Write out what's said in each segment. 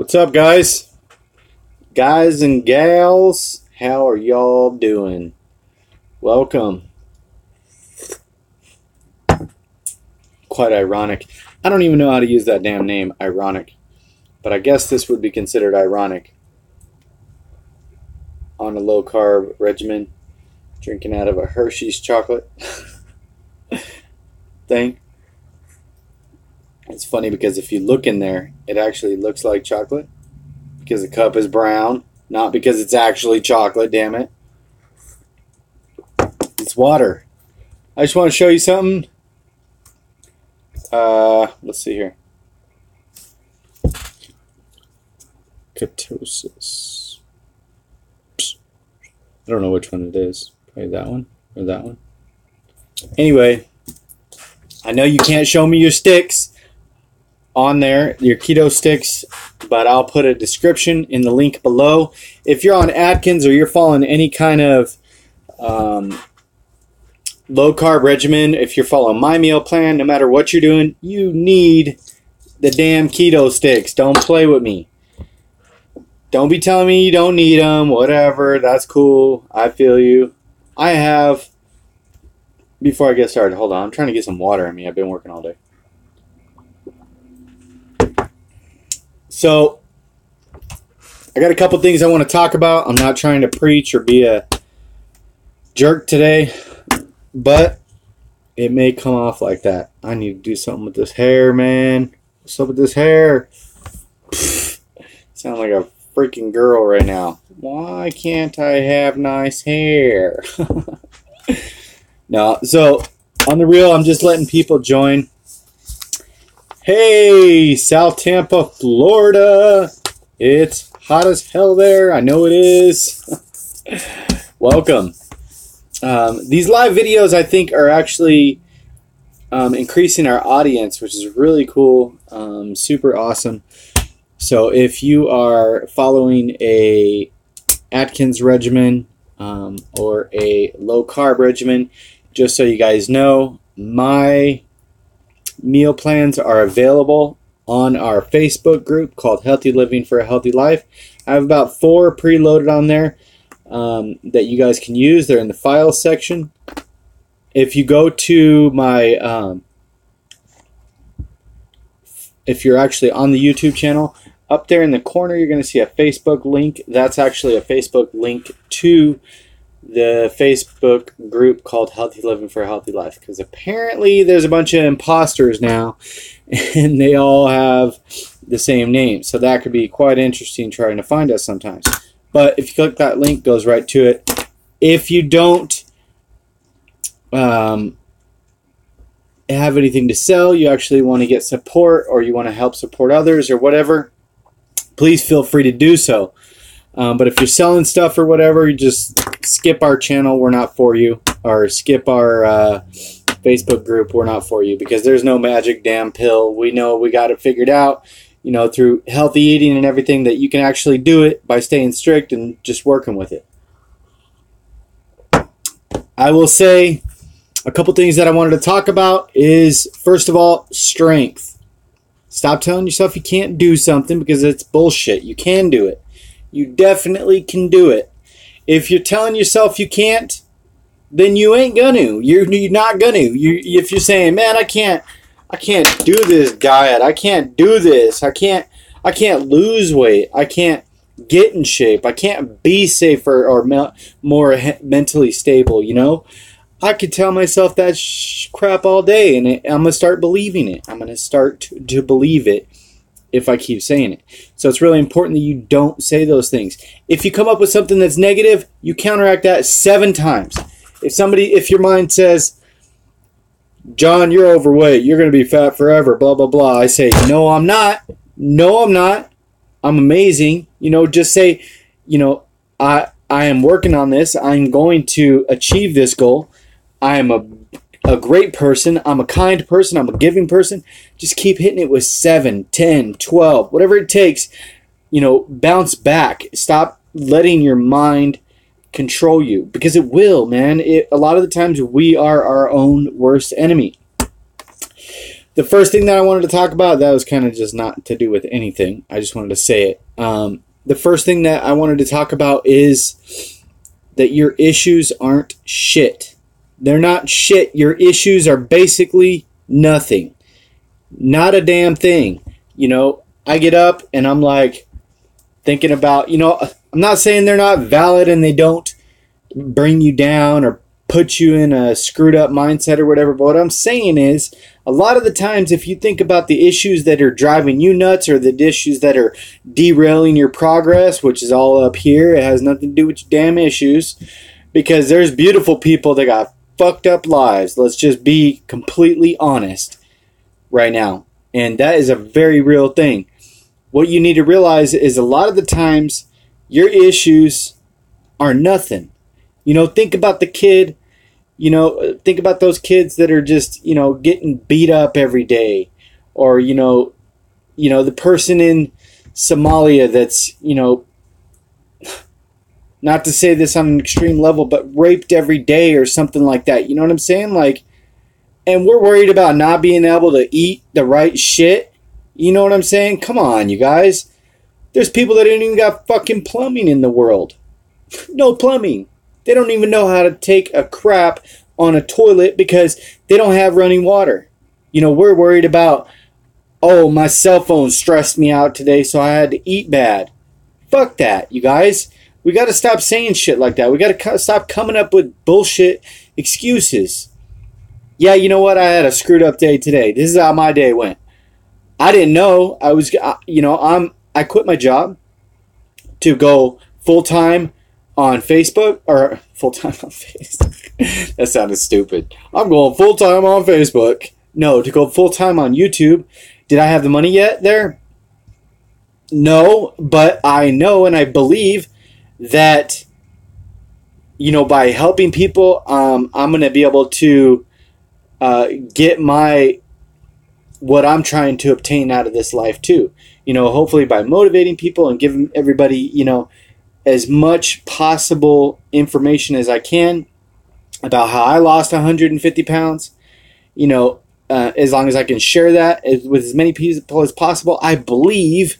What's up, guys? Guys and gals, how are y'all doing? Welcome. Quite ironic. I don't even know how to use that damn name, ironic. But I guess this would be considered ironic. On a low-carb regimen, drinking out of a Hershey's chocolate thing. It's funny because if you look in there, it actually looks like chocolate. Because the cup is brown. Not because it's actually chocolate, damn it. It's water. I just want to show you something. Let's see here. Ketosis. I don't know which one it is. Probably that one or that one. Anyway, I know you can't show me your sticks on there, your keto sticks, but I'll put a description in the link below. If you're on Atkins or you're following any kind of low carb regimen, if you're following my meal plan, no matter what you're doing, you need the damn keto sticks. Don't play with me. Don't be telling me you don't need them, whatever. That's cool. I feel you. I have, before I get started, hold on. I'm trying to get some water in me. I've been working all day. So, I got a couple things I want to talk about. I'm not trying to preach or be a jerk today, but it may come off like that. I need to do something with this hair, man. What's up with this hair? Sound like a freaking girl right now. Why can't I have nice hair? No, so on the real, I'm just letting people join. Hey, South Tampa, Florida. It's hot as hell there. I know it is. Welcome. These live videos, I think, are actually increasing our audience, which is really cool. Super awesome. So if you are following a Atkins regimen or a low-carb regimen, just so you guys know, my meal plans are available on our Facebook group called Healthy Living for a Healthy Life. I have about 4 preloaded on there that you guys can use. They're in the files section. If you go to my, if you're actually on the YouTube channel, up there in the corner you're going to see a Facebook link. That's actually a Facebook link to the Facebook group called Healthy Living for a Healthy Life, because apparently there's a bunch of imposters now and they all have the same name, so that could be quite interesting trying to find us sometimes. But if you click that link, it goes right to it. If you don't have anything to sell, you actually want to get support, or you want to help support others or whatever, please feel free to do so. But if you're selling stuff or whatever, you just skip our channel. We're not for you. Or skip our Facebook group. We're not for you, because there's no magic damn pill. We know we got it figured out, you know, through healthy eating and everything, that you can actually do it by staying strict and just working with it. I will say a couple things that I wanted to talk about is, first of all, strength. Stop telling yourself you can't do something, because it's bullshit. You can do it. You definitely can do it. If you're telling yourself you can't, then you ain't gonna. You're not gonna. If you're saying, man, I can't do this diet. I can't do this. I can't lose weight. I can't get in shape. I can't be safer or more mentally stable, you know? I could tell myself that crap all day, and I'm going to start believing it. I'm going to start to believe it if I keep saying it. So it's really important that you don't say those things. If you come up with something that's negative, you counteract that 7 times. If your mind says, John, you're overweight, you're going to be fat forever, blah, blah, blah, I say, no, I'm not. No, I'm not. I'm amazing. You know, just say, you know, I am working on this. I'm going to achieve this goal. I am a great person. I'm a kind person. I'm a giving person. Just keep hitting it with 7, 10, 12, whatever it takes. You know, bounce back. Stop letting your mind control you, because it will, man. A lot of the times we are our own worst enemy. the first thing that I wanted to talk about, that was kind of just not to do with anything. I just wanted to say it. The first thing that I wanted to talk about is that your issues aren't shit. They're not shit. Your issues are basically nothing. Not a damn thing. You know, I get up and I'm like thinking about, you know, I'm not saying they're not valid and they don't bring you down or put you in a screwed up mindset or whatever. But what I'm saying is, a lot of the times, if you think about the issues that are driving you nuts or the issues that are derailing your progress, which is all up here, it has nothing to do with your damn issues, because there's beautiful people that got fucked up lives. Let's just be completely honest right now. And that is a very real thing. What you need to realize is a lot of the times, your issues are nothing. You know, think about the kid, you know, think about those kids that are just, you know, getting beat up every day. Or, you know, the person in Somalia that's, you know, not to say this on an extreme level, but raped every day or something like that. You know what I'm saying? Like, and we're worried about not being able to eat the right shit. You know what I'm saying? Come on, you guys. There's people that ain't even got fucking plumbing in the world. No plumbing. They don't even know how to take a crap on a toilet because they don't have running water. You know, we're worried about, oh, my cell phone stressed me out today, so I had to eat bad. Fuck that, you guys. We got to stop saying shit like that. We got to stop coming up with bullshit excuses. Yeah, you know what? I had a screwed up day today. This is how my day went. I didn't know. I quit my job to go full-time on Facebook, or full-time on Facebook. That sounded stupid. I'm going full-time on Facebook. No, to go full-time on YouTube. Did I have the money yet there? No, but I know and I believe that, you know, by helping people, I'm going to be able to get what I'm trying to obtain out of this life too. You know, hopefully by motivating people and giving everybody, you know, as much possible information as I can about how I lost 150 pounds. You know, as long as I can share that with as many people as possible. I believe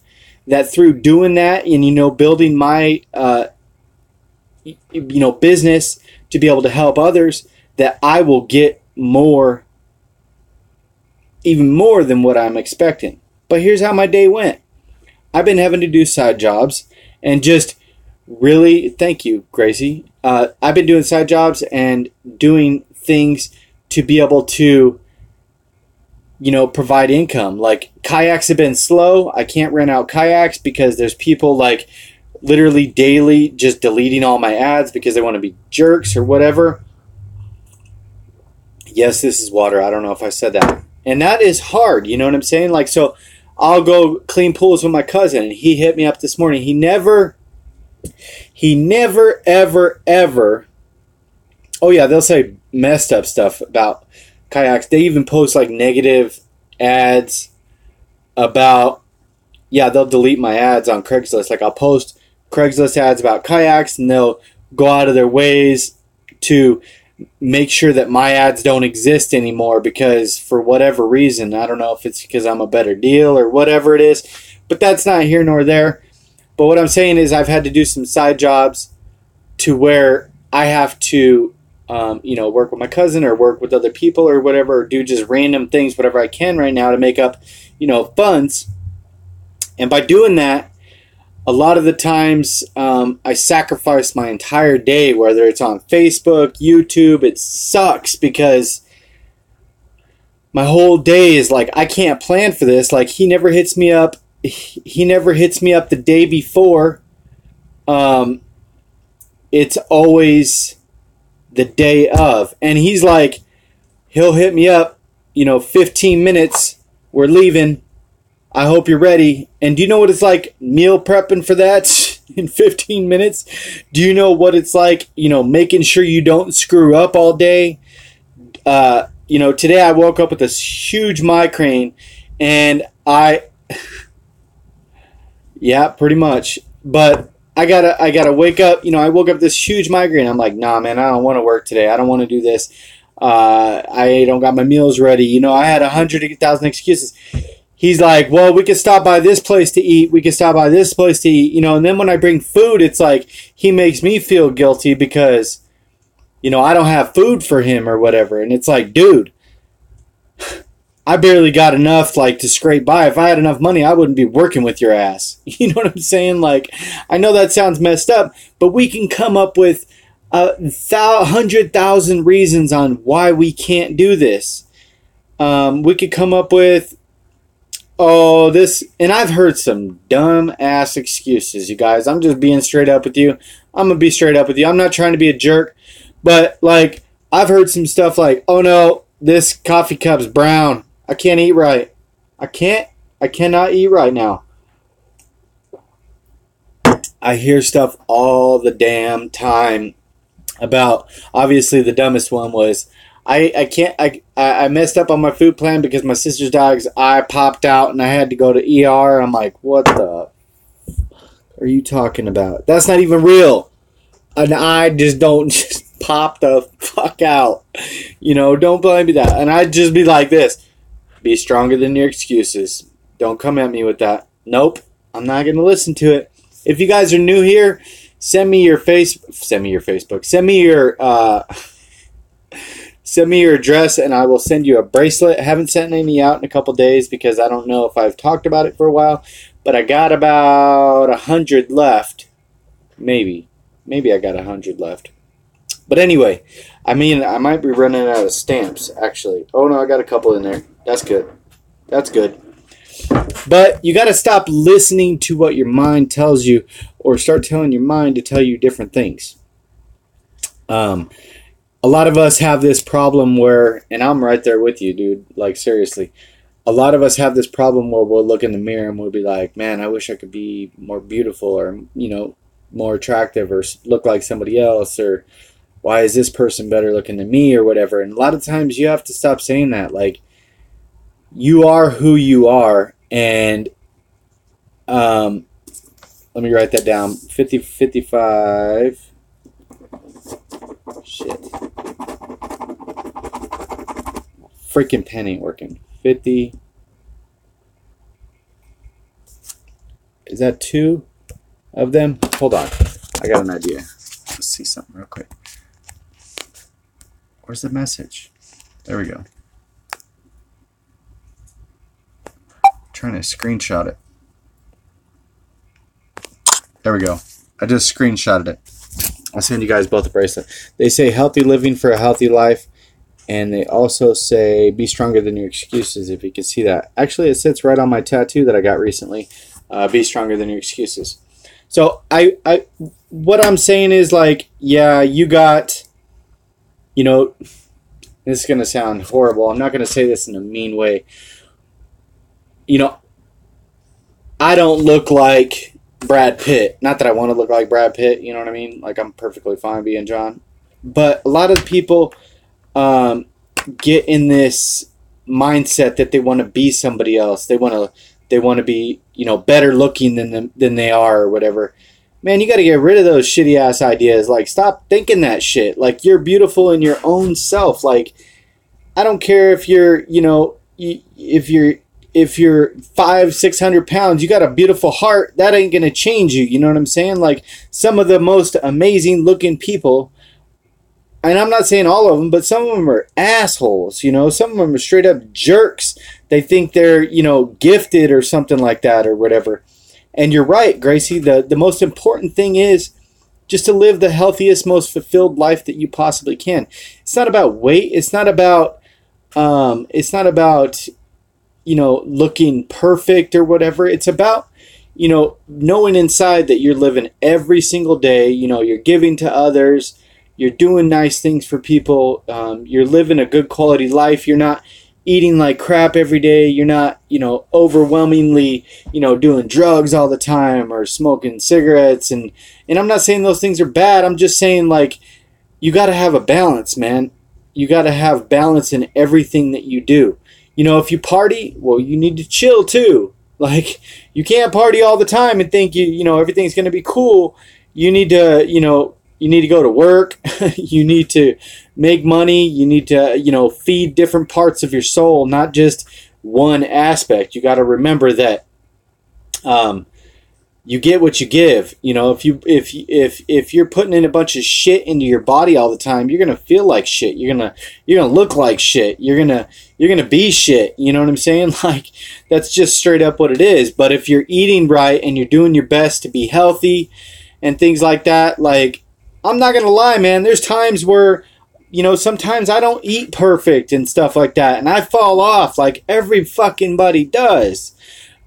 that through doing that and, you know, building my, you know, business to be able to help others, that I will get more, even more than what I'm expecting. But here's how my day went. I've been having to do side jobs and just really, thank you, Gracie. I've been doing side jobs and doing things to be able to, you know, provide income. Like, kayaks have been slow. I can't rent out kayaks because there's people like literally daily just deleting all my ads because they want to be jerks or whatever. Yes, this is water. I don't know if I said that. And that is hard. You know what I'm saying? Like, so I'll go clean pools with my cousin, and he hit me up this morning. He never, ever. Oh yeah, they'll say messed up stuff about kayaks. They even post like negative ads about, yeah, they'll delete my ads on Craigslist. Like, I'll post Craigslist ads about kayaks, and they'll go out of their ways to make sure that my ads don't exist anymore because for whatever reason, I don't know if it's because I'm a better deal or whatever it is, but that's not here nor there. But what I'm saying is I've had to do some side jobs to where I have to, you know, work with my cousin or work with other people or whatever, or do just random things, whatever I can right now to make up, you know, funds. And by doing that, a lot of the times I sacrifice my entire day, whether it's on Facebook, YouTube. It sucks because my whole day is like, I can't plan for this. Like, he never hits me up. He never hits me up the day before. It's always the day of. And he's like, he'll hit me up, you know, 15 minutes. We're leaving. I hope you're ready. And do you know what it's like meal prepping for that in 15 minutes? Do you know what it's like, you know, making sure you don't screw up all day? You know, today I woke up with this huge migraine, and yeah, pretty much. But I gotta wake up. You know, I woke up with this huge migraine. I'm like, nah, man, I don't want to work today. I don't want to do this. I don't got my meals ready. You know, I had 100,000 excuses. He's like, well, we could stop by this place to eat. We could stop by this place to eat. You know, and then when I bring food, it's like he makes me feel guilty because, you know, I don't have food for him or whatever. And it's like, dude, I barely got enough like to scrape by. If I had enough money, I wouldn't be working with your ass. You know what I'm saying? Like, I know that sounds messed up, but we can come up with 100,000 reasons on why we can't do this. We could come up with, oh, this, and I've heard some dumb ass excuses, you guys. I'm just being straight up with you. I'm gonna be straight up with you. I'm not trying to be a jerk, but like, I've heard some stuff like, oh no, this coffee cup's brown. I can't eat right. I cannot eat right now. I hear stuff all the damn time about, obviously the dumbest one was, I messed up on my food plan because my sister's dog's eye popped out and I had to go to ER. I'm like, what the are you talking about? That's not even real. An eye just don't just pop the fuck out. You know, don't blame me that. And I'd just be like this. Be stronger than your excuses. Don't come at me with that. Nope. I'm not going to listen to it. If you guys are new here, send me your Facebook. Send me your address and I will send you a bracelet. I haven't sent any out in a couple days because I don't know if I've talked about it for a while, but I got about 100 left. Maybe I got 100 left. But anyway, I mean, I might be running out of stamps, actually. Oh, no, I got a couple in there. That's good. That's good. But you got to stop listening to what your mind tells you or start telling your mind to tell you different things. A lot of us have this problem where, and I'm right there with you, dude, like seriously. A lot of us have this problem where we'll look in the mirror and we'll be like, man, I wish I could be more beautiful or, you know, more attractive or look like somebody else, or why is this person better looking than me or whatever. And a lot of times you have to stop saying that. Like, you are who you are. And let me write that down. 55. Shit. Freaking pen ain't working. 50. Is that 2 of them? Hold on. I got an idea. Let's see something real quick. Where's the message? There we go. Trying to screenshot it. There we go. I just screenshotted it. I'll send you guys both a bracelet. They say healthy living for a healthy life. And they also say be stronger than your excuses, if you can see that. Actually, it sits right on my tattoo that I got recently. Be stronger than your excuses. So what I'm saying is, like, yeah, you got, you know, this is going to sound horrible. I'm not going to say this in a mean way. You know, I don't look like Brad Pitt. Not that I want to look like Brad Pitt, you know what I mean? Like, I'm perfectly fine being John. But a lot of people get in this mindset that they want to be somebody else. They want to be, you know, better looking than they are or whatever. Man, you got to get rid of those shitty ass ideas. Like, stop thinking that shit. Like, you're beautiful in your own self. Like, I don't care if you're, you know, if you're 500-600 pounds, you got a beautiful heart. That ain't gonna change you. You know what I'm saying? Like, some of the most amazing looking people, and I'm not saying all of them, but some of them are assholes. You know, some of them are straight up jerks. They think they're, you know, gifted or something like that or whatever. And you're right, Gracie. The most important thing is just to live the healthiest, most fulfilled life that you possibly can. It's not about weight. It's not about you know, looking perfect or whatever. It's about, you know, knowing inside that you're living every single day. You know, you're giving to others. You're doing nice things for people. You're living a good quality life. You're not eating like crap every day. You're not, you know, overwhelmingly, you know, doing drugs all the time or smoking cigarettes. And I'm not saying those things are bad. I'm just saying, like, you got to have a balance, man. You got to have balance in everything that you do. You know, if you party, well, you need to chill too. Like, you can't party all the time and think you know everything's going to be cool. You need to, you know, You need to go to work. You need to make money. You need to, feed different parts of your soul, not just one aspect. You got to remember that you get what you give. If you're putting in a bunch of shit into your body all the time, you're gonna feel like shit. You're gonna look like shit. You're gonna be shit. You know what I'm saying? Like, that's just straight up what it is. But if you're eating right and you're doing your best to be healthy and things like that, like, I'm not gonna lie, man, there's times where, sometimes I don't eat perfect and stuff like that, and I fall off like every fucking buddy does.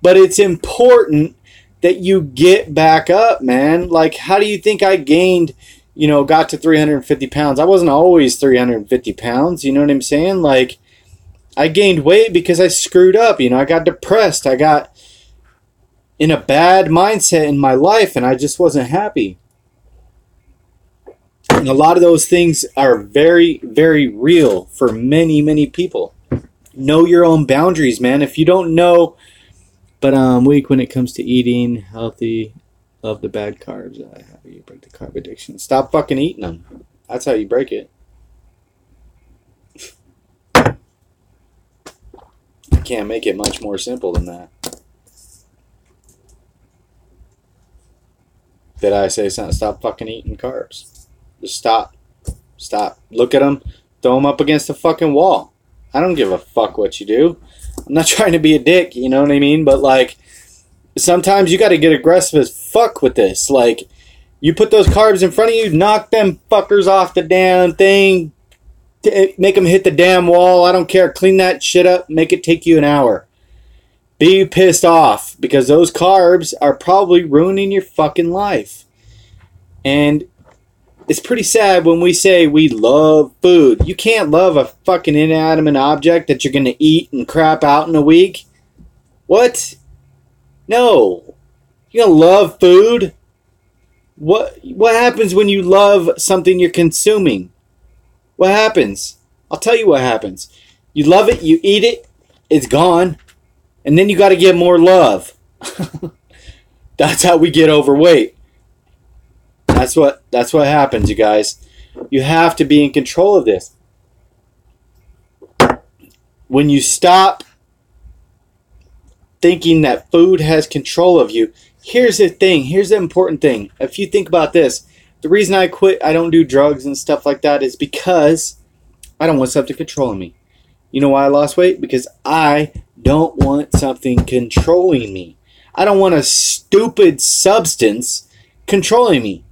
But it's important that you get back up, man. Like, how do you think I gained, got to 350 pounds? I wasn't always 350 pounds, you know what I'm saying? Like, I gained weight because I screwed up, I got depressed. I got in a bad mindset in my life, and I just wasn't happy. And a lot of those things are very, very real for many, many people. Know your own boundaries, man. If you don't know, but I'm weak when it comes to eating healthy, love the bad carbs. How do you break the carb addiction? Stop fucking eating them. That's how you break it. I can't make it much more simple than that. Did I say something? Stop fucking eating carbs. Just stop. Stop. Look at them. Throw them up against the fucking wall. I don't give a fuck what you do. I'm not trying to be a dick, you know what I mean? But, like, sometimes you got to get aggressive as fuck with this. Like, you put those carbs in front of you, knock them fuckers off the damn thing, make them hit the damn wall. I don't care. Clean that shit up. Make it take you an hour. Be pissed off, because those carbs are probably ruining your fucking life. And it's pretty sad when we say we love food. You can't love a fucking inanimate object that you're going to eat and crap out in a week. What? No. You're going to love food? What happens when you love something you're consuming? What happens? I'll tell you what happens. You love it, you eat it, it's gone, and then you got to get more love. That's how we get overweight. That's what happens, you guys. You have to be in control of this. When you stop thinking that food has control of you, here's the thing. Here's the important thing. If you think about this, the reason I quit, I don't do drugs and stuff like that, is because I don't want something controlling me. You know why I lost weight? Because I don't want something controlling me. I don't want a stupid substance controlling me.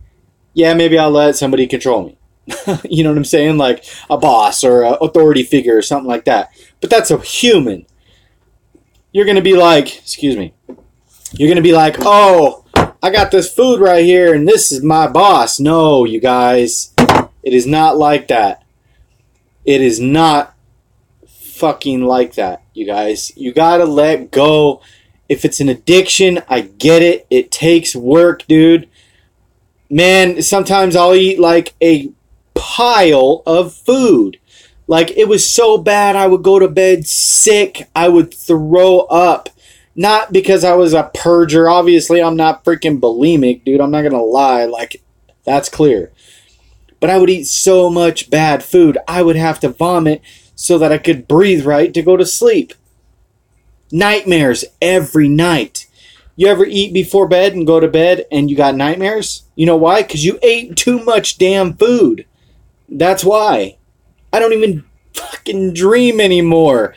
Yeah, maybe I'll let somebody control me. You know what I'm saying? Like a boss or an authority figure or something like that. But that's a human. You're going to be like, excuse me. You're going to be like, oh, I got this food right here and this is my boss. No, you guys. It is not like that. It is not fucking like that, you guys. You got to let go. If it's an addiction, I get it. It takes work, dude. Man, sometimes I'll eat like a pile of food. Like, it was so bad I would go to bed sick. I would throw up. Not because I was a purger. Obviously, I'm not freaking bulimic, dude. I'm not going to lie. Like, that's clear. But I would eat so much bad food, I would have to vomit so that I could breathe right to go to sleep. Nightmares every night. You ever eat before bed and go to bed and you got nightmares? You know why? Because you ate too much damn food. That's why. I don't even fucking dream anymore.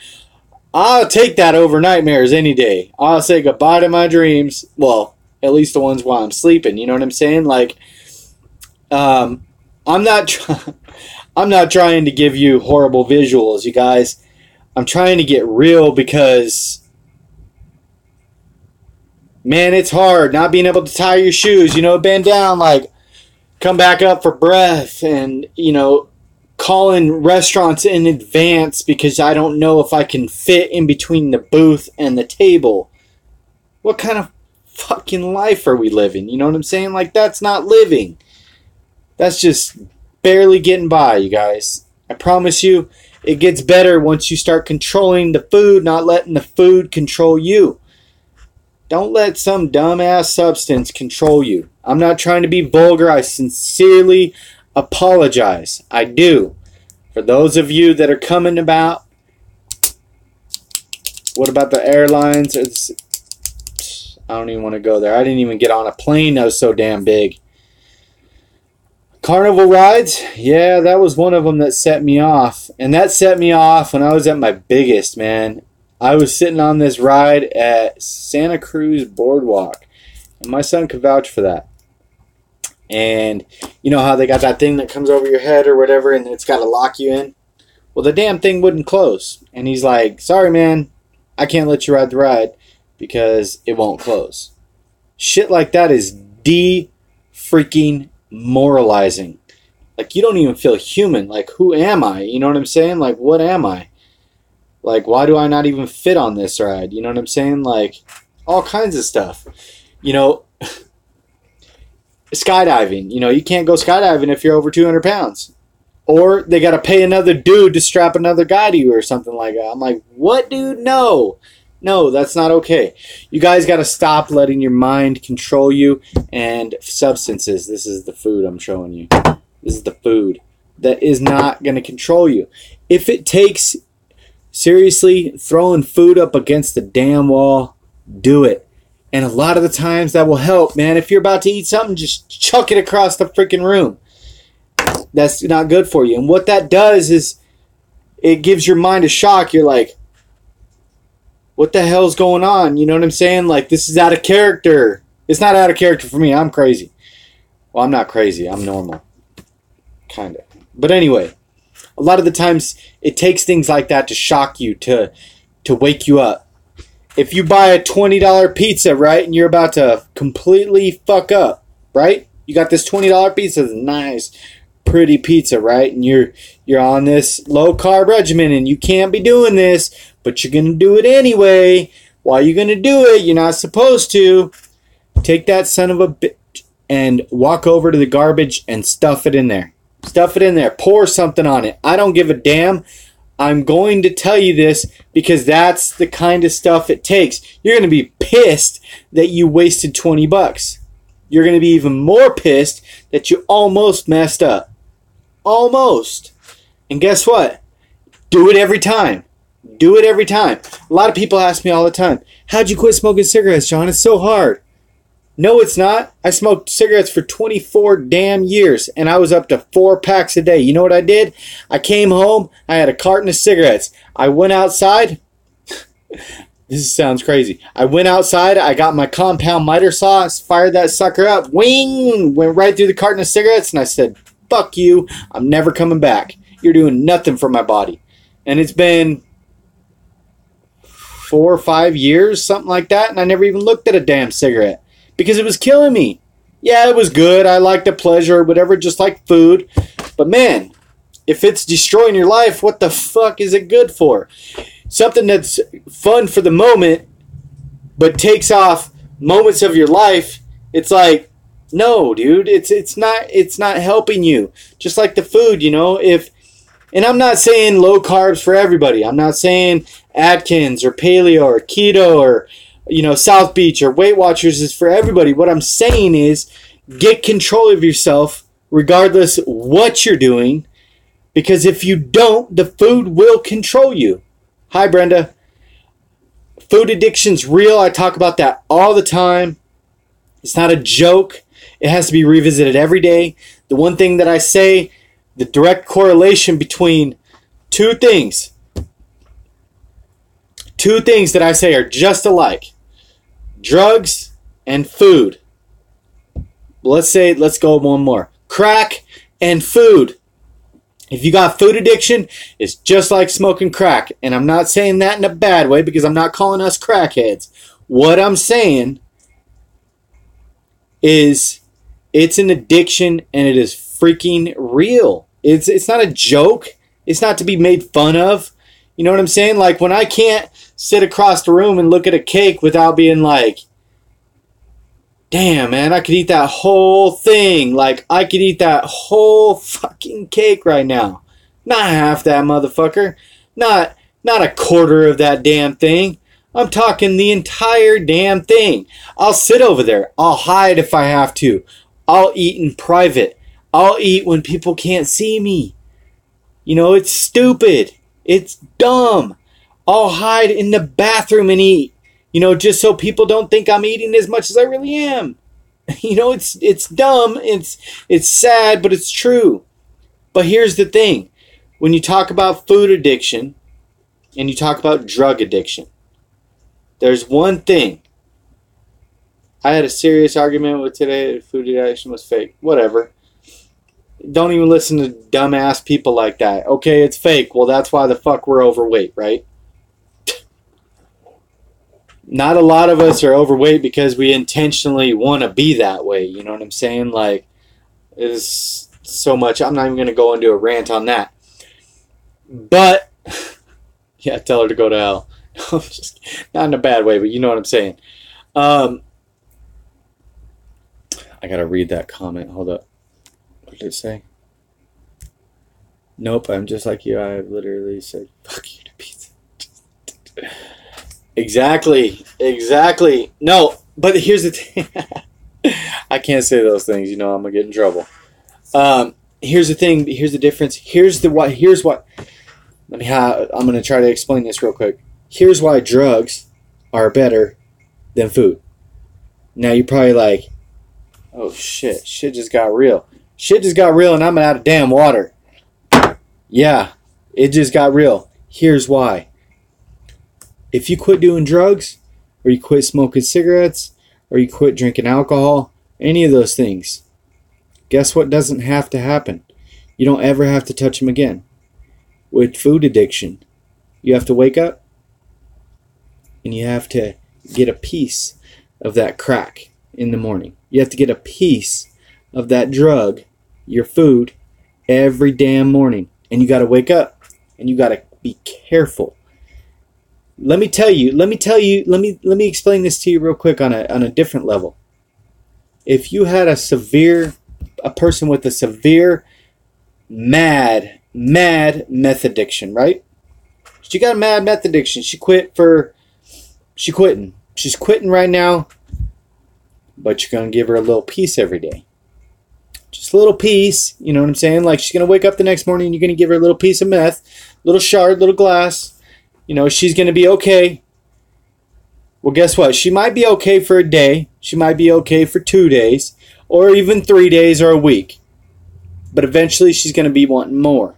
I'll take that over nightmares any day. I'll say goodbye to my dreams. Well, at least the ones while I'm sleeping. You know what I'm saying? Like, I'm not trying to give you horrible visuals, you guys. I'm trying to get real because, man, it's hard not being able to tie your shoes, bend down, like, come back up for breath, and, calling restaurants in advance because I don't know if I can fit in between the booth and the table. What kind of fucking life are we living? You know what I'm saying? Like, that's not living. That's just barely getting by, you guys. I promise you, it gets better once you start controlling the food, not letting the food control you. Don't let some dumbass substance control you. I'm not trying to be vulgar. I sincerely apologize. I do. For those of you that are coming about, what about the airlines? I don't even want to go there. I didn't even get on a plane that was so damn big. Carnival rides, yeah, that was one of them that set me off. And that set me off when I was at my biggest, man. I was sitting on this ride at Santa Cruz Boardwalk. And my son could vouch for that. And you know how they got that thing that comes over your head or whatever, and it's got to lock you in? Well, the damn thing wouldn't close. And he's like, sorry, man, I can't let you ride the ride because it won't close. Shit like that is de-freaking moralizing. Like, you don't even feel human. Like, who am I? You know what I'm saying? Like, what am I? Like, why do I not even fit on this ride? You know what I'm saying? Like, all kinds of stuff. You know, skydiving. You know, you can't go skydiving if you're over 200 pounds. Or they got to pay another dude to strap another guy to you or something like that. I'm like, what, dude? No. No, that's not okay. You guys got to stop letting your mind control you. And substances. This is the food I'm showing you. This is the food that is not going to control you. If it takes, seriously, throwing food up against the damn wall, do it. And a lot of the times that will help, man. If you're about to eat something, just chuck it across the freaking room. That's not good for you. And what that does is it gives your mind a shock. You're like, what the hell's going on? You know what I'm saying? Like, this is out of character. It's not out of character for me. I'm crazy. Well, I'm not crazy. I'm normal. Kind of. But anyway, a lot of the times it takes things like that to shock you, to wake you up. If you buy a $20 pizza, right, and you're about to completely fuck up, right? You got this $20 pizza, nice, pretty pizza, right? And you're on this low-carb regimen, and you can't be doing this, but you're going to do it anyway. Why are you going to do it? You're not supposed to. Take that son of a bitch and walk over to the garbage and stuff it in there. Stuff it in there. Pour something on it. I don't give a damn. I'm going to tell you this because that's the kind of stuff it takes. You're going to be pissed that you wasted 20 bucks. You're going to be even more pissed that you almost messed up. Almost. And guess what? Do it every time. Do it every time. A lot of people ask me all the time, how'd you quit smoking cigarettes, John? It's so hard. No, it's not. I smoked cigarettes for 24 damn years, and I was up to 4 packs a day. You know what I did? I came home. I had a carton of cigarettes. I went outside. This sounds crazy. I went outside. I got my compound miter saw, fired that sucker up. Wing! Went right through the carton of cigarettes, and I said, fuck you. I'm never coming back. You're doing nothing for my body. And it's been 4 or 5 years, something like that, and I never even looked at a damn cigarette. Because it was killing me. Yeah, it was good. I liked the pleasure or whatever, just like food. But man, if it's destroying your life, what the fuck is it good for? Something that's fun for the moment, but takes off moments of your life. It's like, no, dude, it's not helping you. Just like the food, you know. And I'm not saying low carbs for everybody. I'm not saying Atkins or paleo or keto or, you know, South Beach or Weight Watchers is for everybody. What I'm saying is get control of yourself regardless what you're doing, because if you don't, the food will control you. Hi, Brenda. Food addiction's real. I talk about that all the time. It's not a joke. It has to be revisited every day. The one thing that I say, the direct correlation between two things that I say are just alike. Drugs and food. Let's go one more. Crack and food. If you got food addiction, it's just like smoking crack. And I'm not saying that in a bad way because I'm not calling us crackheads. What I'm saying is it's an addiction and it is freaking real. It's not a joke. It's not to be made fun of. You know what I'm saying? Like when I can't sit across the room and look at a cake without being like, damn, man, I could eat that whole thing. Like, I could eat that whole fucking cake right now. Not half that motherfucker. Not a quarter of that damn thing. I'm talking the entire damn thing. I'll sit over there. I'll hide if I have to. I'll eat in private. I'll eat when people can't see me. You know, it's stupid. It's dumb. I'll hide in the bathroom and eat. You know, just so people don't think I'm eating as much as I really am. You know, it's dumb. It's sad, but it's true. But here's the thing. When you talk about food addiction and you talk about drug addiction, there's one thing. I had a serious argument with today that food addiction was fake. Whatever. Don't even listen to dumbass people like that. Okay, it's fake. Well, that's why the fuck we're overweight, right? Not a lot of us are overweight because we intentionally want to be that way. You know what I'm saying? Like, it's so much. I'm not even going to go into a rant on that. But, yeah, tell her to go to hell. Just, not in a bad way, but you know what I'm saying. I got to read that comment. Hold up. What did it say? Nope, I'm just like you. I literally said, fuck you to pizza. Exactly. No, but here's the thing. I can't say those things. You know, I'm going to get in trouble. Here's the thing. Here's the difference. Here's what. I'm going to try to explain this real quick. Here's why drugs are better than food. Now, you're probably like, oh, shit. Shit just got real. Shit just got real and I'm out of damn water. Yeah, it just got real. Here's why. If you quit doing drugs, or you quit smoking cigarettes, or you quit drinking alcohol, any of those things, guess what doesn't have to happen? You don't ever have to touch them again. With food addiction, you have to wake up and you have to get a piece of that crack in the morning. You have to get a piece of that drug, your food, every damn morning. And you got to wake up and you got to be careful. Let me explain this to you real quick on a different level. If you had a person with a severe, mad meth addiction, right? She got a mad meth addiction. She's quitting. She's quitting right now, but you're going to give her a little piece every day. Just a little piece, you know what I'm saying? Like, she's going to wake up the next morning and you're going to give her a little piece of meth, little shard, little glass. You know, she's going to be okay. Well, guess what? She might be okay for a day. She might be okay for 2 days, or even 3 days or a week. But eventually she's going to be wanting more.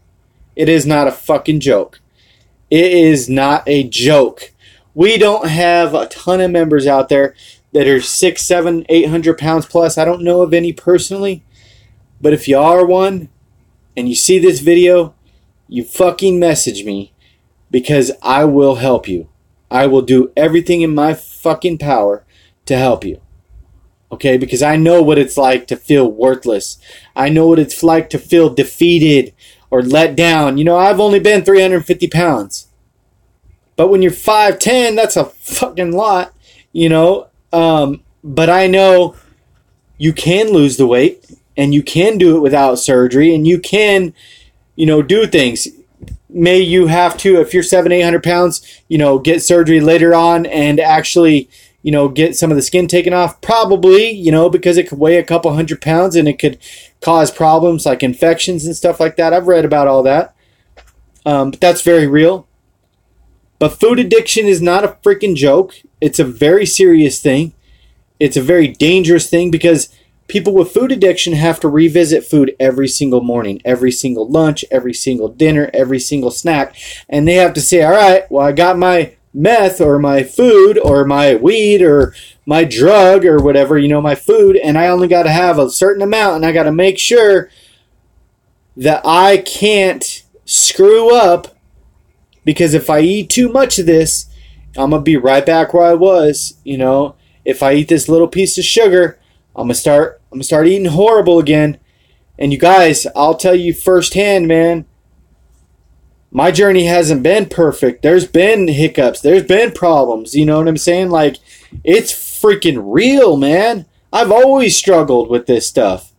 It is not a fucking joke. It is not a joke. We don't have a ton of members out there that are 600, 700, 800 pounds plus. I don't know of any personally. But if you are one and you see this video, you fucking message me, because I will help you. I will do everything in my fucking power to help you. Okay? Because I know what it's like to feel worthless. I know what it's like to feel defeated or let down. You know, I've only been 350 pounds. But when you're 5'10", that's a fucking lot, you know. But I know you can lose the weight. And you can do it without surgery, and you can, you know, do things. May you have to, if you're 700, 800 pounds, you know, get surgery later on and actually, you know, get some of the skin taken off? Probably, you know, because it could weigh a couple 100 pounds and it could cause problems like infections and stuff like that. I've read about all that. But that's very real. But food addiction is not a freaking joke. It's a very serious thing. It's a very dangerous thing, because people with food addiction have to revisit food every single morning, every single lunch, every single dinner, every single snack. And they have to say, all right, well, I got my meth or my food or my weed or my drug or whatever, you know, my food, and I only got to have a certain amount, and I got to make sure that I can't screw up, because if I eat too much of this, I'm going to be right back where I was. You know, if I eat this little piece of sugar, I'm gonna start eating horrible again. And you guys, I'll tell you firsthand, man, my journey hasn't been perfect. There's been hiccups. There's been problems. You know what I'm saying? Like, it's freaking real, man. I've always struggled with this stuff.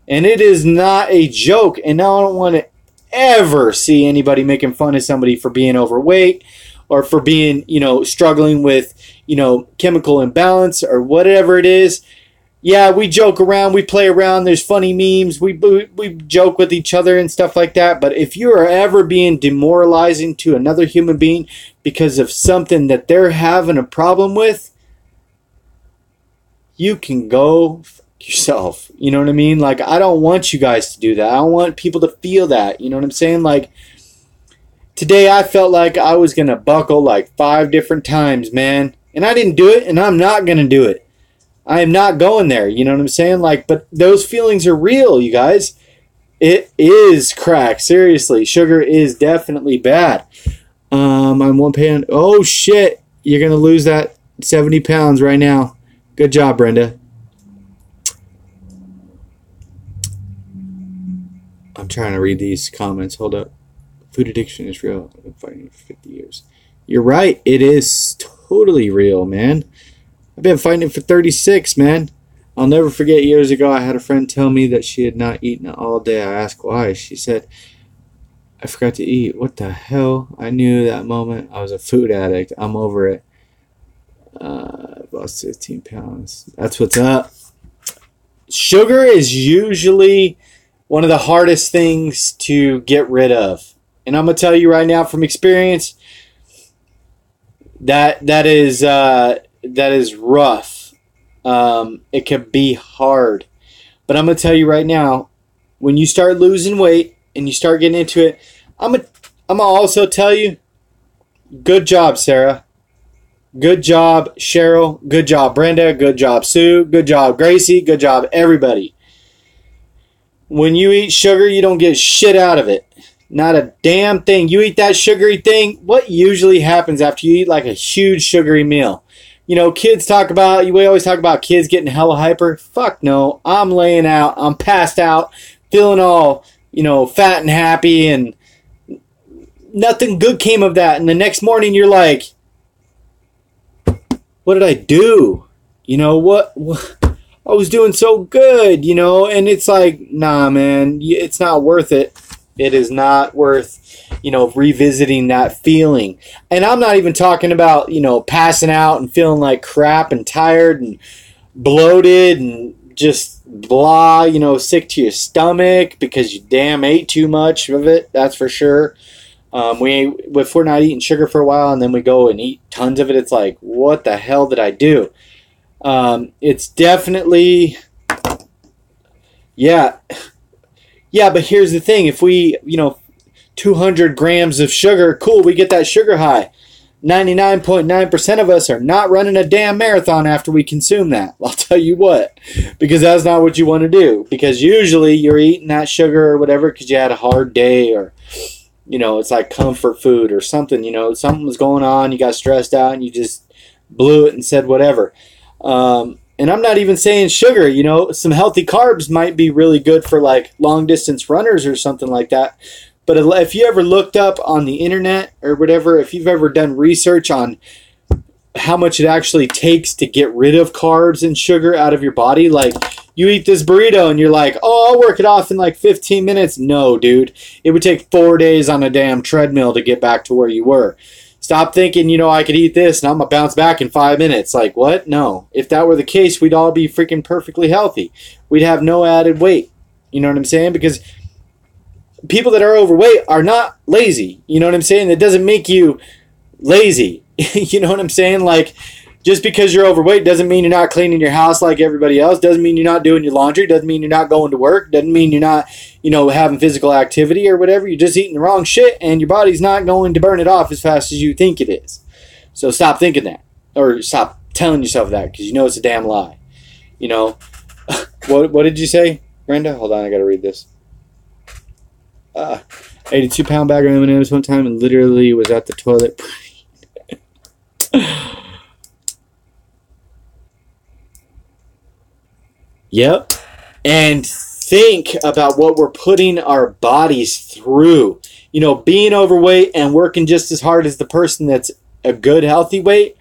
And it is not a joke. And now I don't want to ever see anybody making fun of somebody for being overweight or for being, struggling with, chemical imbalance or whatever it is. Yeah, we joke around, we play around, there's funny memes, we joke with each other and stuff like that. But if you are ever being demoralizing to another human being because of something that they're having a problem with, you can go fuck yourself. You know what I mean? Like, I don't want you guys to do that. I don't want people to feel that. You know what I'm saying? Like, today I felt like I was going to buckle like 5 different times, man. And I didn't do it, and I'm not going to do it. I am not going there. You know what I'm saying? Like, but those feelings are real, you guys. It is crack. Seriously. Sugar is definitely bad. I'm 1 pound. Oh, shit. You're going to lose that 70 pounds right now. Good job, Brenda. I'm trying to read these comments. Hold up. Food addiction is real. I've been fighting it for 50 years. You're right. It is totally real, man. I've been fighting it for 36, man. I'll never forget years ago I had a friend tell me that she had not eaten all day. I asked why. She said, I forgot to eat. What the hell? I knew that moment I was a food addict. I'm over it. I've lost 15 pounds. That's what's up. Sugar is usually one of the hardest things to get rid of. And I'm going to tell you right now from experience, that is rough. It can be hard. But I'm going to tell you right now, when you start losing weight and you start getting into it, I'm going to also tell you, good job, Sarah. Good job, Cheryl. Good job, Brenda. Good job, Sue. Good job, Gracie. Good job, everybody. When you eat sugar, you don't get shit out of it. Not a damn thing. You eat that sugary thing, what usually happens after you eat like a huge sugary meal? Kids talk about, we always talk about kids getting hella hyper. Fuck no. I'm laying out. I'm passed out, feeling all, fat and happy, and nothing good came of that. And the next morning you're like, what did I do? What I was doing so good, and it's like, nah, man, it's not worth it. It is not worth, revisiting that feeling. And I'm not even talking about, passing out and feeling like crap and tired and bloated and just blah, sick to your stomach because you damn ate too much of it. That's for sure. If we're not eating sugar for a while and then we go and eat tons of it, it's like, what the hell did I do? It's definitely, yeah, but here's the thing. If we, 200 grams of sugar, cool, we get that sugar high. 99.9% of us are not running a damn marathon after we consume that. I'll tell you what, because that's not what you want to do. Because usually you're eating that sugar or whatever because you had a hard day, or, it's like comfort food or something, something was going on, you got stressed out and you just blew it and said whatever. And I'm not even saying sugar, some healthy carbs might be really good for like long distance runners or something like that. But if you ever looked up on the internet or whatever, if you've ever done research on how much it actually takes to get rid of carbs and sugar out of your body, like you eat this burrito and you're like, oh, I'll work it off in like 15 minutes. No, dude, it would take 4 days on a damn treadmill to get back to where you were. Stop thinking, I could eat this and I'm going to bounce back in 5 minutes. Like, what? No. If that were the case, we'd all be freaking perfectly healthy. We'd have no added weight. You know what I'm saying? Because people that are overweight are not lazy. You know what I'm saying? That doesn't make you lazy. You know what I'm saying? Like, just because you're overweight doesn't mean you're not cleaning your house like everybody else. Doesn't mean you're not doing your laundry. Doesn't mean you're not going to work. Doesn't mean you're not, having physical activity or whatever. You're just eating the wrong shit and your body's not going to burn it off as fast as you think it is. So stop thinking that. Or stop telling yourself that, because it's a damn lie. What did you say, Brenda? Hold on, I gotta read this. 82-pound bag of M&M's one time and literally was at the toilet. Yep. And think about what we're putting our bodies through. Being overweight and working just as hard as the person that's a good, healthy weight.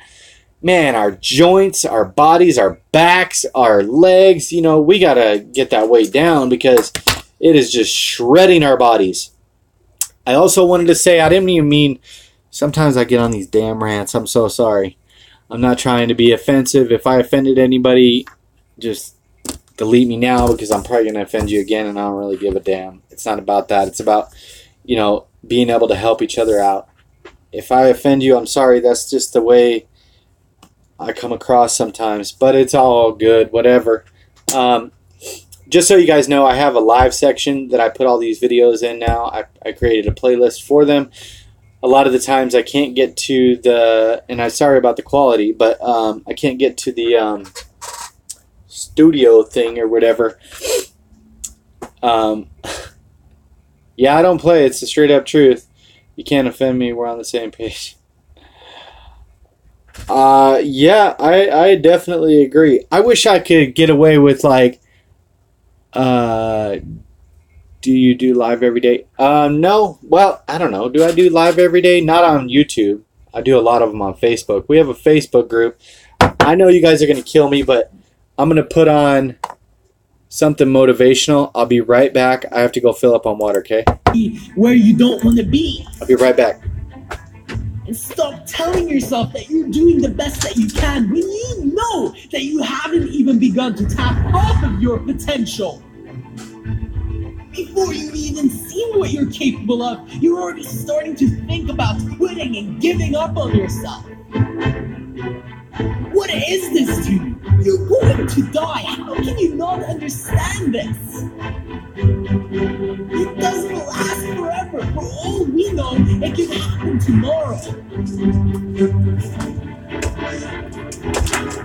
Man, our joints, our bodies, our backs, our legs, we got to get that weight down because it is just shredding our bodies. I also wanted to say, I didn't even mean Sometimes I get on these damn rants. I'm so sorry. I'm not trying to be offensive. If I offended anybody, just delete me now, because I'm probably going to offend you again, and I don't really give a damn. It's not about that. It's about, you know, being able to help each other out. If I offend you, I'm sorry. That's just the way I come across sometimes. But it's all good, whatever. Just so you guys know, I have a live section that I put all these videos in now. I created a playlist for them. A lot of the times I can't get to the, and I'm sorry about the quality, but I can't get to the studio thing or whatever. Yeah, I don't play. It's the straight up truth. You can't offend me. We're on the same page. Yeah, I definitely agree. I wish I could get away with, like, do you do live every day? No. Well, I don't know. Do I do live every day? Not on YouTube. I do a lot of them on Facebook. We have a Facebook group. I know you guys are going to kill me, but I'm going to put on something motivational. I'll be right back. I have to go fill up on water, okay? Where you don't want to be. I'll be right back. And stop telling yourself that you're doing the best that you can when you know that you haven't even begun to tap half of your potential. Before you've even seen what you're capable of, you're already starting to think about quitting and giving up on yourself. What is this to you? You're going to die. How can you not understand this? It doesn't last forever. For all we know, it can happen tomorrow.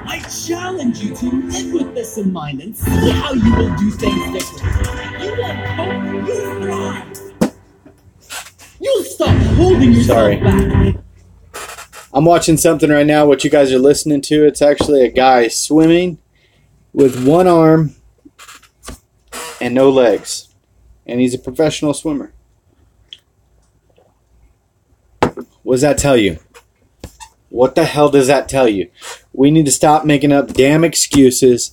I challenge you to live with this in mind and see how you will do things differently. You won't cope, you'll thrive. You'll stop holding yourself back. I'm watching something right now, what you guys are listening to. It's actually a guy swimming with one arm and no legs. And he's a professional swimmer. What does that tell you? What the hell does that tell you? We need to stop making up damn excuses.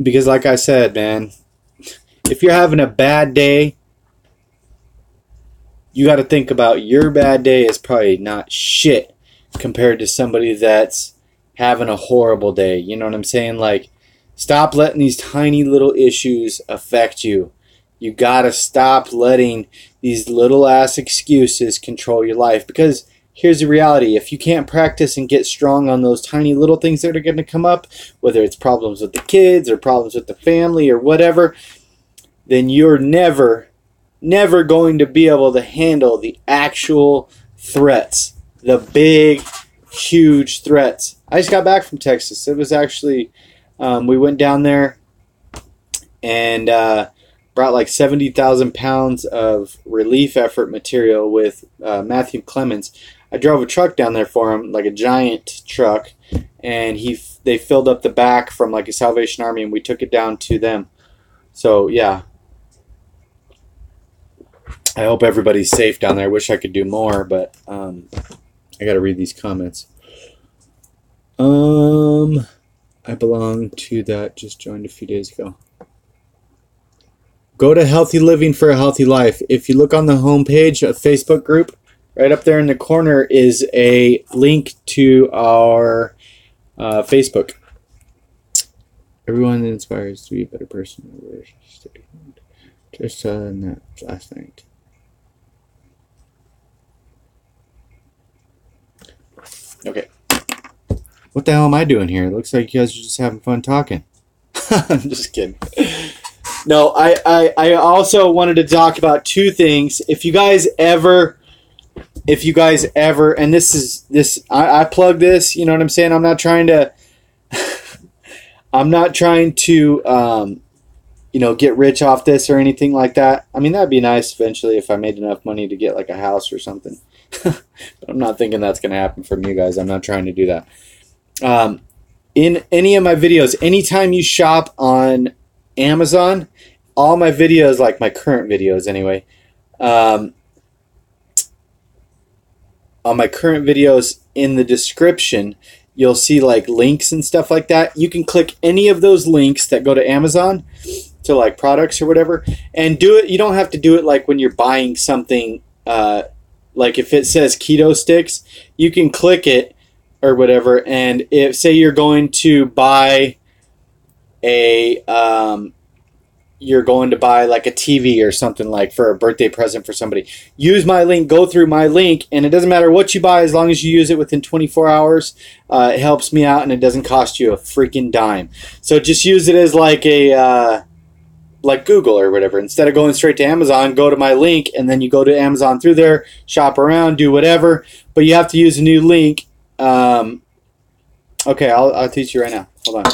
Because like I said, man, if you're having a bad day, you got to think about your bad day is probably not shit compared to somebody that's having a horrible day. You know what I'm saying? Like, stop letting these tiny little issues affect you. You got to stop letting these little ass excuses control your life. Because here's the reality. If you can't practice and get strong on those tiny little things that are going to come up, whether it's problems with the kids or problems with the family or whatever, then you're never going to be able to handle the actual threats. The big, huge threats. I just got back from Texas. It was actually, we went down there and brought like 70,000 pounds of relief effort material with Matthew Clemens. I drove a truck down there for him, like a giant truck, and they filled up the back from like a Salvation Army, and we took it down to them. So yeah, I hope everybody's safe down there. I wish I could do more, but I got to read these comments. I belong to that. Just joined a few days ago. Go to Healthy Living for a Healthy Life. If you look on the homepage of Facebook group, right up there in the corner is a link to our Facebook. Everyone inspires to be a better person. Just that last night. Okay. What the hell am I doing here? It looks like you guys are just having fun talking. I'm just kidding. No, I also wanted to talk about two things. If you guys ever, and I plug this, you know what I'm saying? I'm not trying to, get rich off this or anything like that. I mean, that'd be nice eventually if I made enough money to get like a house or something. But I'm not thinking that's going to happen from you guys. I'm not trying to do that. In any of my videos, anytime you shop on Amazon, all my videos, like my current videos anyway, on my current videos, in the description, you'll see like links and stuff like that. You can click any of those links that go to Amazon to like products or whatever and do it. You don't have to do it like when you're buying something like if it says keto sticks, you can click it or whatever, and if say you're going to buy a like a TV or something, like for a birthday present for somebody, use my link, go through my link, and it doesn't matter what you buy as long as you use it within 24 hours. It helps me out and it doesn't cost you a freaking dime. So just use it as like a like Google or whatever. Instead of going straight to Amazon, go to my link, and then you go to Amazon through there, shop around, do whatever, but you have to use a new link. Okay, I'll teach you right now. Hold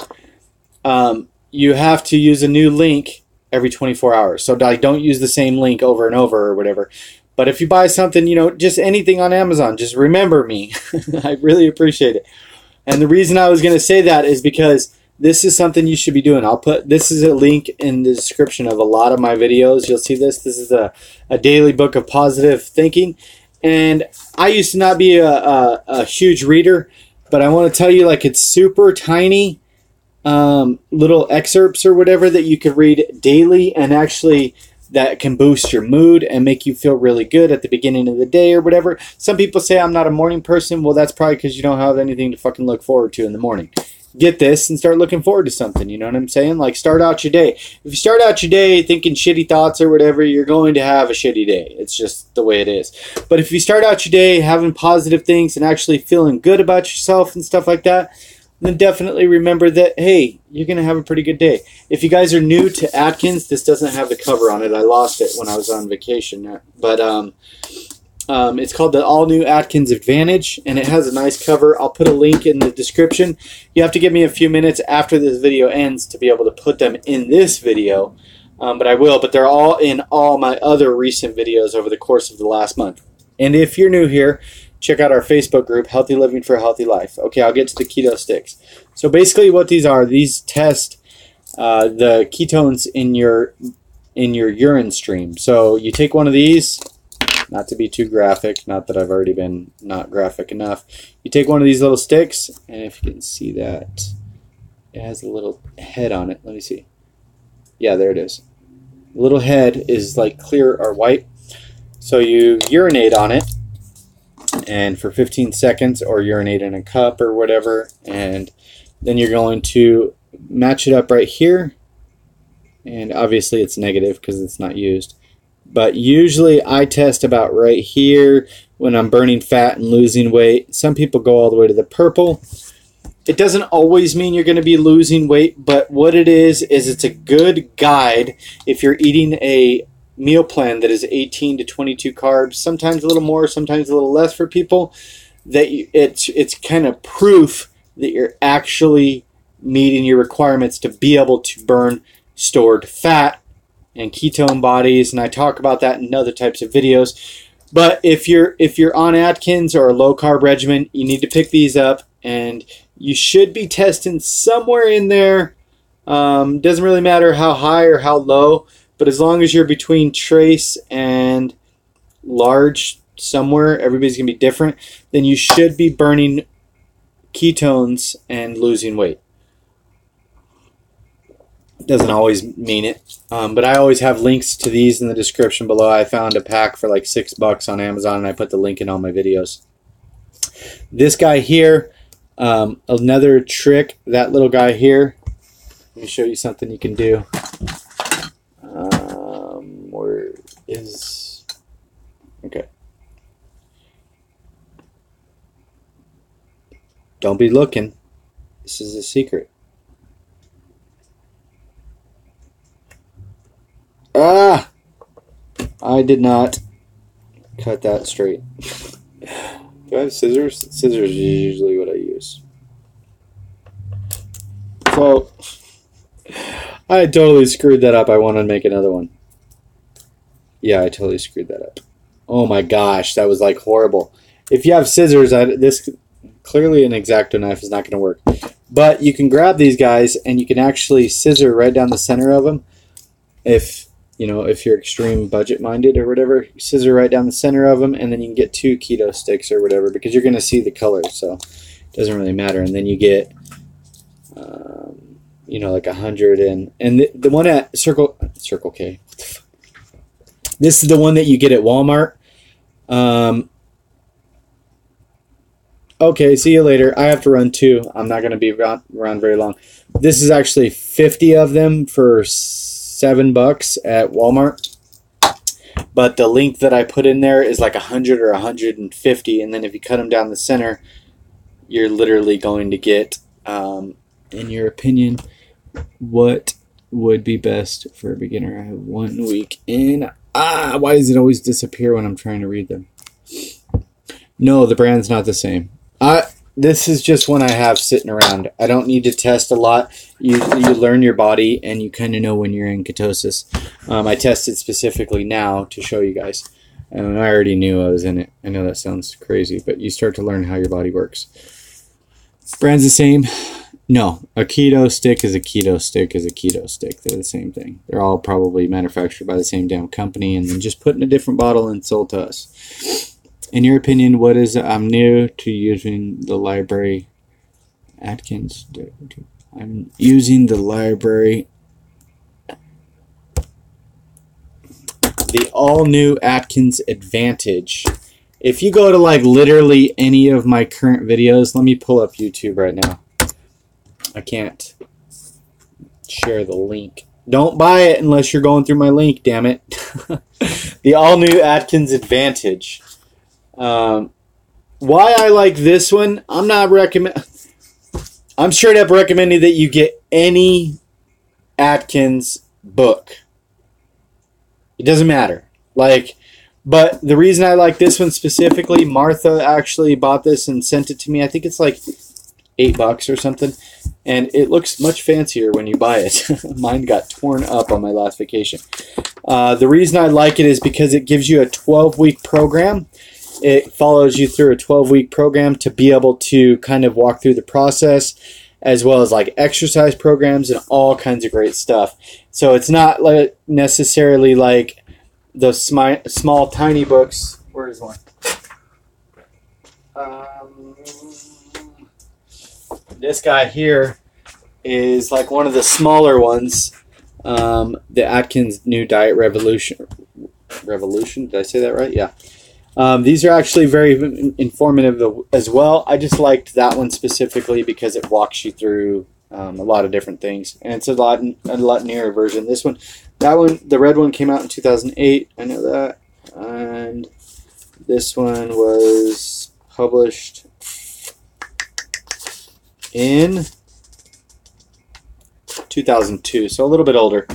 on. You have to use a new link every 24 hours. So don't use the same link over and over or whatever. But if you buy something, just anything on Amazon, just remember me. I really appreciate it. And the reason I was going to say that is because this is something you should be doing. This is a link in the description of a lot of my videos. You'll see this. This is a daily book of positive thinking. And I used to not be a huge reader, but I want to tell you, like, it's super tiny little excerpts or whatever that you could read daily, and actually that can boost your mood and make you feel really good at the beginning of the day or whatever. Some people say I'm not a morning person. Well, that's probably because you don't have anything to fucking look forward to in the morning. Get this and start looking forward to something. You know what I'm saying? Like, start out your day. If you start out your day thinking shitty thoughts or whatever, you're going to have a shitty day. It's just the way it is. But if you start out your day having positive things and actually feeling good about yourself and stuff like that, then definitely remember that, hey, you're going to have a pretty good day. If you guys are new to Atkins, this doesn't have the cover on it. I lost it when I was on vacation. But it's called the All New Atkins Advantage, and it has a nice cover. I'll put a link in the description. You have to give me a few minutes after this video ends to be able to put them in this video, but I will. But they're all in all my other recent videos over the course of the last month. And if you're new here, check out our Facebook group, Healthy Living for a Healthy Life. Okay, I'll get to the keto sticks. So basically what these are, these test the ketones in your urine stream. So you take one of these. Not to be too graphic, not that I've already been not graphic enough. You take one of these little sticks, and if you can see that, it has a little head on it. Let me see. Yeah, there it is. The little head is like clear or white. So you urinate on it, and for 15 seconds, or urinate in a cup or whatever, and then you're going to match it up right here. And obviously it's negative because it's not used. But usually I test about right here when I'm burning fat and losing weight. Some people go all the way to the purple. It doesn't always mean you're going to be losing weight, but what it is it's a good guide if you're eating a meal plan that is 18 to 22 carbs, sometimes a little more, sometimes a little less for people, that it's kind of proof that you're actually meeting your requirements to be able to burn stored fat and ketone bodies, and I talk about that in other types of videos. But if you're on Atkins or a low carb regimen, you need to pick these up, and you should be testing somewhere in there. Doesn't really matter how high or how low, but as long as you're between trace and large somewhere, everybody's gonna be different, then you should be burning ketones and losing weight. Doesn't always mean it, but I always have links to these in the description below. I found a pack for like $6 on Amazon, and I put the link in all my videos. This guy here, another trick, that little guy here, let me show you something you can do. Where is, okay. Don't be looking. This is a secret. Ah! I did not cut that straight. Do I have scissors? Scissors is usually what I use. So, I totally screwed that up. I want to make another one. Yeah, I totally screwed that up. Oh my gosh, that was like horrible. If you have scissors, this clearly an X-Acto knife is not going to work. But you can grab these guys and you can actually scissor right down the center of them. If you're extreme budget minded or whatever, you scissor right down the center of them, and then you can get 2 keto sticks or whatever, because you're going to see the color, so it doesn't really matter. And then you get, like 100, and the one at Circle K. This is the one that you get at Walmart. Okay, see you later. I have to run too. I'm not going to be around very long. This is actually 50 of them for $7 at Walmart. But the link that I put in there is like 100 or 150. And then if you cut them down the center, you're literally going to get, in your opinion, what would be best for a beginner? I have 1 week in. Why does it always disappear when I'm trying to read them? No, the brand's not the same. This is just one I have sitting around. I don't need to test a lot. You learn your body, and you kind of know when you're in ketosis. I tested specifically now to show you guys. And I already knew I was in it. I know that sounds crazy, but you start to learn how your body works. Brand's the same? No. A keto stick is a keto stick is a keto stick. They're the same thing. They're all probably manufactured by the same damn company and then just put in a different bottle and sold to us. In your opinion, what is... I'm new to using the library... Atkins... I'm using the library... The all-new Atkins Advantage. If you go to like literally any of my current videos... Let me pull up YouTube right now. I can't share the link. Don't buy it unless you're going through my link, damn it. The all-new Atkins Advantage. Why I like this one, I'm straight up recommending that you get any Atkins book. It doesn't matter. But the reason I like this one specifically, Martha actually bought this and sent it to me. I think it's like $8 or something. And it looks much fancier when you buy it. Mine got torn up on my last vacation. The reason I like it is because it gives you a 12-week program. It follows you through a 12-week program to be able to kind of walk through the process, as well as like exercise programs and all kinds of great stuff. So it's not like necessarily like those small tiny books. Where is one? This guy here is like one of the smaller ones. The Atkins New Diet Revolution. Did I say that right? Yeah. These are actually very informative as well. I just liked that one specifically because it walks you through a lot of different things, and it's a lot nearer version. This one, that one, the red one came out in 2008. I know that, and this one was published in 2002, so a little bit older.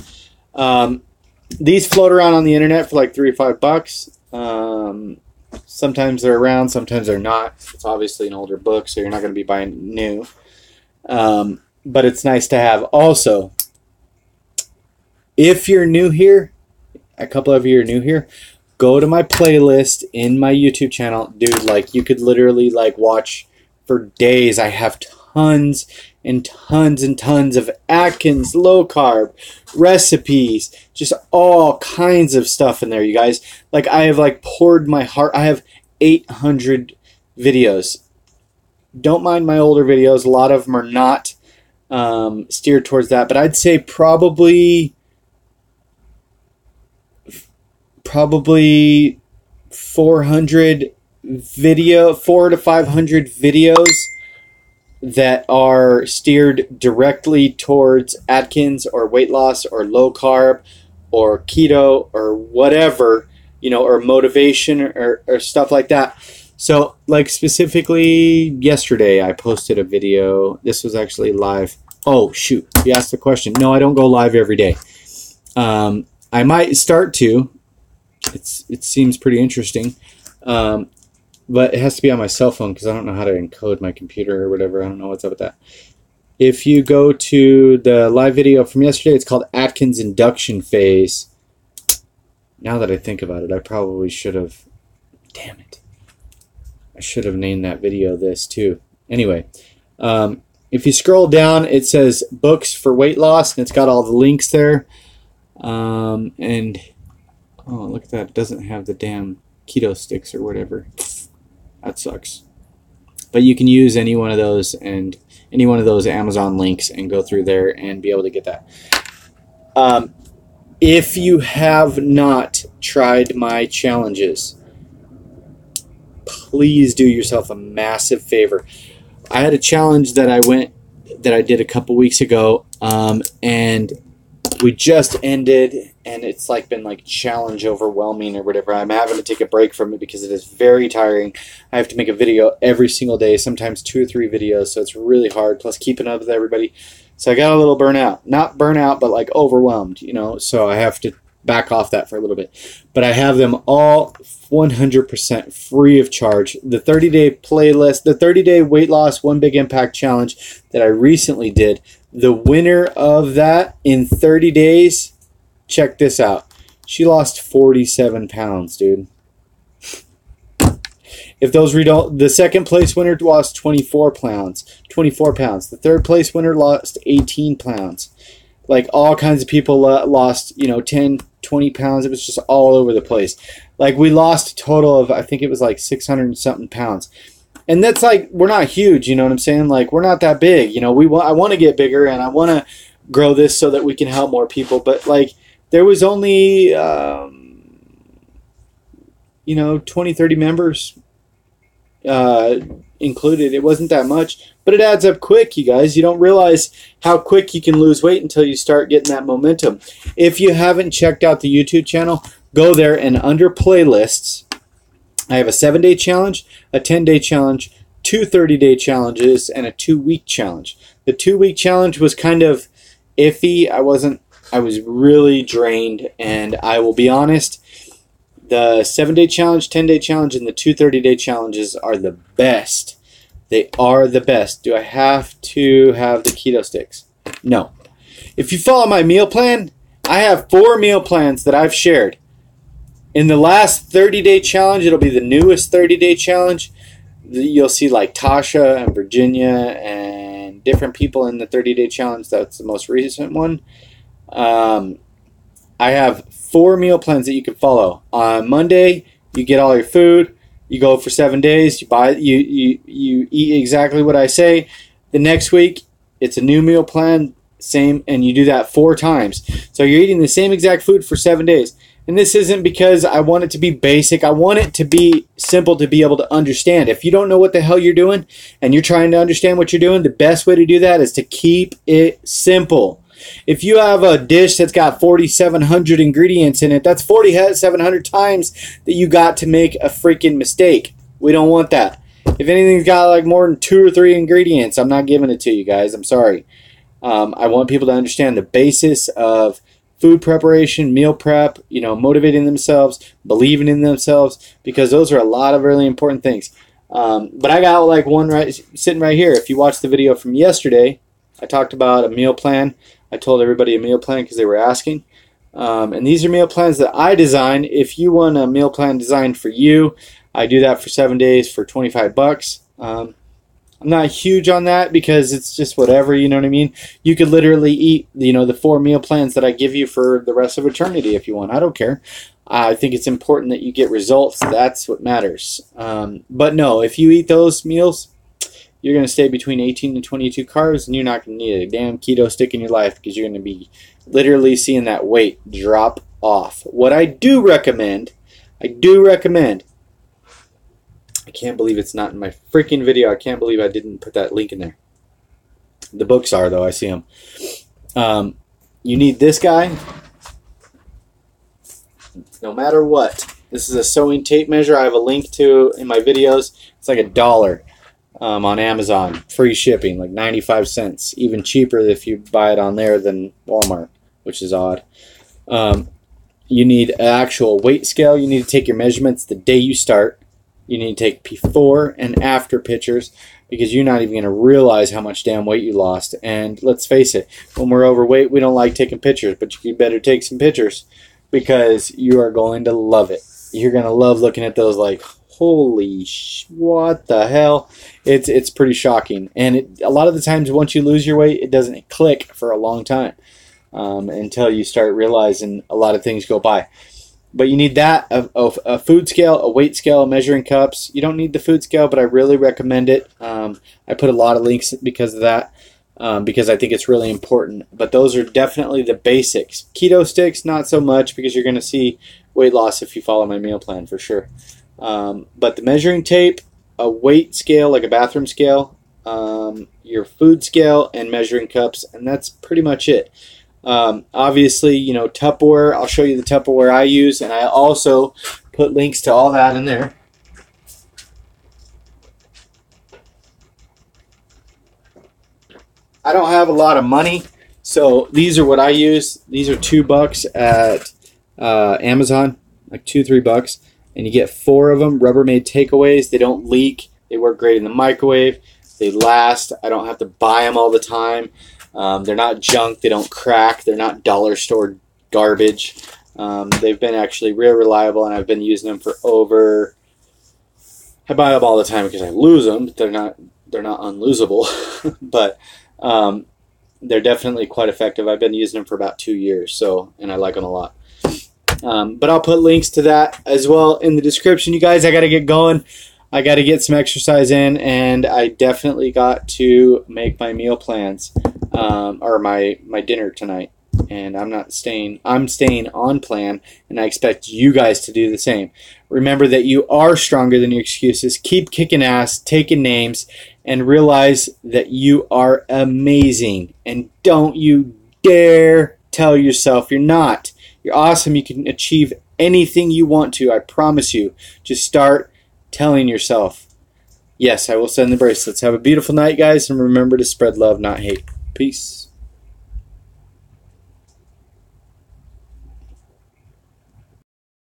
These float around on the internet for like $3 or $5. Sometimes they're around, sometimes they're not. It's obviously an older book, so you're not going to be buying new. But it's nice to have. Also, if you're new here, a couple of you are new here, go to my playlist in my YouTube channel. Dude, like, you could literally like watch for days. I have tons and tons and tons of Atkins low carb recipes, just all kinds of stuff in there, you guys. Like, I have like poured my heart. I have 800 videos. Don't mind my older videos. A lot of them are not steered towards that, but I'd say probably 400 400 to 500 videos that are steered directly towards Atkins or weight loss or low carb or keto or whatever, you know, or motivation or stuff like that. So, like, specifically yesterday I posted a video. This was actually live. Oh, shoot. You asked the question. No, I don't go live every day. I might start to. It seems pretty interesting. But it has to be on my cell phone because I don't know how to encode my computer or whatever. I don't know what's up with that. If you go to the live video from yesterday, it's called Atkins Induction Phase. Now that I think about it, I probably should have... Damn it. I should have named that video this too. Anyway, if you scroll down, it says Books for Weight Loss, and it's got all the links there. And, oh, look at that. It doesn't have the damn keto sticks or whatever. That sucks. But you can use any one of those and any one of those Amazon links and go through there and be able to get that. If you have not tried my challenges, please do yourself a massive favor. I had a challenge that I did a couple weeks ago, and we just ended, and it's like been like challenge overwhelming or whatever. I'm having to take a break from it because it is very tiring. I have to make a video every single day, sometimes 2 or 3 videos, so it's really hard, plus keeping up with everybody. So I got a little burnout. Not burnout, but like overwhelmed, you know, so I have to back off that for a little bit. But I have them all 100% free of charge. The 30-day playlist, the 30-day weight loss One Big Impact challenge that I recently did, the winner of that in 30 days, check this out. She lost 47 pounds, dude. If those the second place winner lost 24 pounds. The third place winner lost 18 pounds. Like all kinds of people lost, you know, 10, 20 pounds. It was just all over the place. Like we lost a total of, I think it was like 600 and something pounds. And that's like, we're not huge, you know what I'm saying? Like we're not that big, you know. I want to get bigger and I want to grow this so that we can help more people. But like there was only, you know, 20, 30 members included. It wasn't that much, but it adds up quick, you guys. You don't realize how quick you can lose weight until you start getting that momentum. If you haven't checked out the YouTube channel, go there, and under playlists, I have a 7-day challenge, a 10-day challenge, 2 30-day challenges, and a 2-week challenge. The 2-week challenge was kind of iffy. I was really drained, and I will be honest, the 7-day challenge, 10-day challenge, and the 2 30-day challenges are the best. They are the best. Do I have to have the keto sticks? No. If you follow my meal plan, I have 4 meal plans that I've shared. In the last 30-day challenge, it'll be the newest 30-day challenge. You'll see like Tasha and Virginia and different people in the 30-day challenge. That's the most recent one. I have 4 meal plans that you can follow. On Monday, you get all your food. You go for 7 days. You eat exactly what I say. The next week, it's a new meal plan, same, and you do that 4 times. So you're eating the same exact food for 7 days. And this isn't because I want it to be basic. I want it to be simple to be able to understand. If you don't know what the hell you're doing and you're trying to understand what you're doing, the best way to do that is to keep it simple. If you have a dish that's got 4,700 ingredients in it, that's 4,700 times that you got to make a freaking mistake. We don't want that. If anything's got like more than 2 or 3 ingredients, I'm not giving it to you guys. I'm sorry. I want people to understand the basis of food preparation, meal prep, you know, motivating themselves, believing in themselves, because those are a lot of really important things. But I got like one sitting right here. If you watched the video from yesterday, I talked about a meal plan. I told everybody a meal plan because they were asking. And these are meal plans that I design. If you want a meal plan designed for you, I do that for 7 days for $25. I'm not huge on that because it's just whatever, you know what I mean? You could literally eat, you know, the 4 meal plans that I give you for the rest of eternity if you want. I don't care. I think it's important that you get results. That's what matters. But no, if you eat those meals, you're going to stay between 18 and 22 carbs, and you're not going to need a damn keto stick in your life because you're going to be literally seeing that weight drop off. What I do recommend, I can't believe it's not in my freaking video. I can't believe I didn't put that link in there. The books are, though. I see them. You need this guy. No matter what. This is a sewing tape measure. I have a link to in my videos. It's like $1 on Amazon. Free shipping, like 95 cents. Even cheaper if you buy it on there than Walmart, which is odd. You need an actual weight scale. You need to take your measurements the day you start. You need to take before and after pictures because you're not even going to realize how much damn weight you lost. And let's face it, when we're overweight, we don't like taking pictures, but you better take some pictures because you are going to love it. You're going to love looking at those like, holy what the hell? It's pretty shocking. And a lot of the times once you lose your weight, it doesn't click for a long time until you start realizing a lot of things go by. But you need that, a food scale, a weight scale, measuring cups. You don't need the food scale, but I really recommend it. I put a lot of links because of that, because I think it's really important. But those are definitely the basics. Keto sticks, not so much, because you're going to see weight loss if you follow my meal plan for sure. But the measuring tape, a weight scale like a bathroom scale, your food scale, and measuring cups, and that's pretty much it. Obviously, you know, Tupperware. I'll show you the Tupperware I use, and I also put links to all that in there. I don't have a lot of money, so these are what I use. These are $2 at Amazon, like $2-3, and you get 4 of them. Rubbermaid takeaways. They don't leak. They work great in the microwave. They last. I don't have to buy them all the time. They're not junk. They don't crack. They're not dollar store garbage. They've been actually real reliable, and I've been using them for over. I buy them all the time because I lose them. But they're not unlosable, but they're definitely quite effective. I've been using them for about 2 years, and I like them a lot. But I'll put links to that as well in the description. You guys, I got to get going. I got to get some exercise in, and I definitely got to make my meal plans, or my dinner tonight. And I'm staying on plan, and I expect you guys to do the same. Remember that you are stronger than your excuses. Keep kicking ass, taking names, and realize that you are amazing. And don't you dare tell yourself you're not. You're awesome. You can achieve anything you want to. I promise you. Just start telling yourself, yes, I will send the bracelets. Have a beautiful night, guys, and remember to spread love, not hate. Peace.